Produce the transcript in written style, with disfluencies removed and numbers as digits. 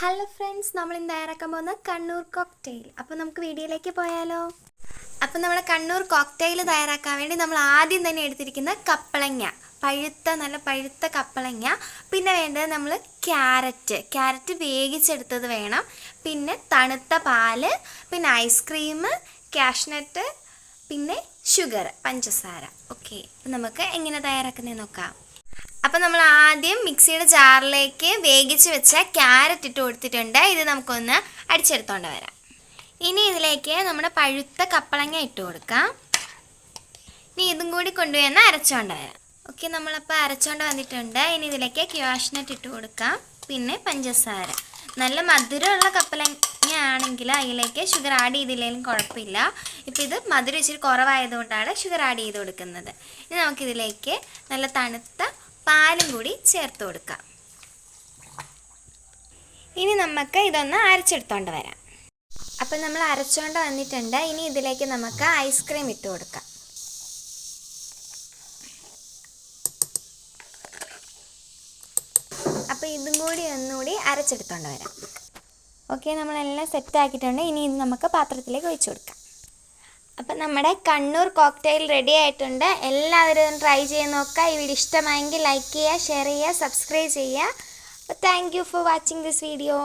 Hello friends, നമ്മൾ ഇന്ന് തയ്യാറാക്കാൻ പോകുന്ന കണ്ണൂർ കോക്ടെയിൽ. അപ്പോൾ നമുക്ക് വീഡിയോയിലേക്ക് പോയാലോ? അപ്പോൾ നമ്മൾ കണ്ണൂർ കോക്ടെയിൽ തയ്യാറാക്കാൻ വേണ്ടി നമ്മൾ ആദ്യം തന്നെ എടുത്തിരിക്കുന്ന കപ്പളങ്ങ, നല്ല പഴുത്ത കപ്പളങ്ങ. പിന്നെ വേണ്ടത് നമ്മൾ ക്യാരറ്റ് വേവിച്ചെടുത്തത് വേണം. പിന്നെ തണുത്ത പാല്, പിന്നെ ഐസ്ക്രീം, കാഷ്നട്ട്, പിന്നെ ഷുഗർ, പഞ്ചസാര. ഓക്കെ, നമുക്ക് എങ്ങനെ തയ്യാറാക്കുന്നത് നോക്കാം. അപ്പോൾ നമ്മൾ ആദ്യം മിക്സിയുടെ ജാറിലേക്ക് വേവിച്ച് വെച്ച ക്യാരറ്റ് ഇട്ട് കൊടുത്തിട്ടുണ്ട്. ഇത് നമുക്കൊന്ന് അടിച്ചെടുത്തോണ്ട് വരാം. ഇനി ഇതിലേക്ക് നമ്മുടെ പഴുത്ത കപ്പളങ്ങ ഇട്ട് കൊടുക്കാം. ഇനി ഇതും കൂടി കൊണ്ടുവന്ന് അരച്ചോണ്ട് വരാം. ഓക്കെ, നമ്മളപ്പോൾ അരച്ചോണ്ട് വന്നിട്ടുണ്ട്. ഇനി ഇതിലേക്ക് കാഷ്നട്ട് ഇട്ട് കൊടുക്കാം, പിന്നെ പഞ്ചസാര. നല്ല മധുരമുള്ള കപ്പളങ്ങ ആണെങ്കിൽ അതിലേക്ക് ഷുഗർ ആഡ് ചെയ്തില്ലെങ്കിലും കുഴപ്പമില്ല. ഇപ്പോൾ ഇത് മധുരം ഇച്ചിരി കുറവായതുകൊണ്ടാണ് ഷുഗർ ആഡ് ചെയ്ത് കൊടുക്കുന്നത്. ഇനി നമുക്കിതിലേക്ക് നല്ല തണുത്ത പാലും കൂടി ചേർത്ത് കൊടുക്കാം. ഇനി നമുക്ക് ഇതൊന്ന് അരച്ചെടുത്തോണ്ട് വരാം. അപ്പം നമ്മൾ അരച്ചോണ്ട് വന്നിട്ടുണ്ട്. ഇനി ഇതിലേക്ക് നമുക്ക് ഐസ്ക്രീം ഇട്ട് കൊടുക്കാം. അപ്പോൾ ഇതും കൂടി ഒന്നുകൂടി അരച്ചെടുത്തോണ്ട് വരാം. ഓക്കെ, നമ്മളെല്ലാം സെറ്റ് ആക്കിയിട്ടുണ്ട്. ഇനി ഇത് നമുക്ക് പാത്രത്തിലേക്ക് ഒഴിച്ചു കൊടുക്കാം. അപ്പം നമ്മുടെ കണ്ണൂർ കോക്ടെയിൽ റെഡി ആയിട്ടുണ്ട്. എല്ലാവരും ട്രൈ ചെയ്ത് നോക്കുക. ഈ വീഡിയോ ഇഷ്ടമായെങ്കിൽ ലൈക്ക് ചെയ്യുക, ഷെയർ ചെയ്യുക, സബ്സ്ക്രൈബ് ചെയ്യുക. അപ്പോൾ thank you for watching this video.